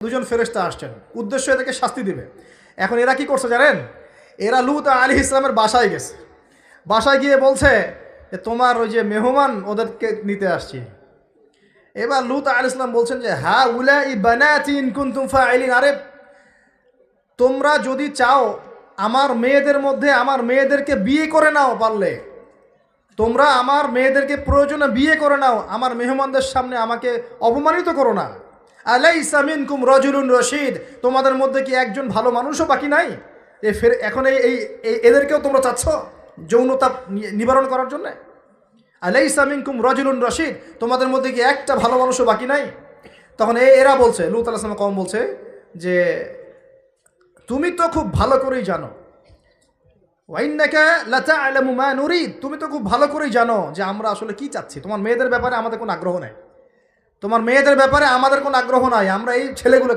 দুজন ফেরেশতা আসছেন, উদ্দেশ্য এদেরকে শাস্তি দিবে। এখন এরা কি করছে জানেন? এরা লূত আলাইহিস সালামের বাসায় গেছে। বাসায় গিয়ে বলছে যে তোমার ওই যে মেহমান ওদেরকে নিতে আসছি। এবার লূত আলাইহিস সালাম বলছেন যে হা উলাই বানাতি ইন কুনতুম ফাইলিন, আরে তোমরা যদি চাও আমার মেয়েদের মধ্যে আমার মেয়েদেরকে বিয়ে করে নাও, পারলে তোমরা আমার মেয়েদেরকে প্রয়োজনে বিয়ে করে নাও, আমার মেহমানদের সামনে আমাকে অপমানিত করো না। আলাইসা মিনকুম রাজুলুন রশিদ, তোমাদের মধ্যে কি একজন ভালো মানুষও বাকি নাই? এখন এদেরকেও তোমরা চাচ্ছ যৌনতা নিবারণ করার জন্য? আলাইসা মিনকুম রাজুলুন রশিদ, তোমাদের মধ্যে কি একটা ভালো মানুষও বাকি নাই? তখন এরা বলছে, লূত আলাইহিস সালাম কওম বলছে যে তুমি তো খুব ভালো করেই জানো, ওয়াইন্নাকা লাতা'লামু মা নুরিদ, তুমি তো খুব ভালো করেই জানো যে আমরা আসলে কি চাচ্ছি। তোমার মেয়েদের ব্যাপারে আমাদের কোনো আগ্রহ নাই, তোমার মেয়েদের ব্যাপারে আমাদের কোনো আগ্রহ নাই, আমরা এই ছেলেগুলো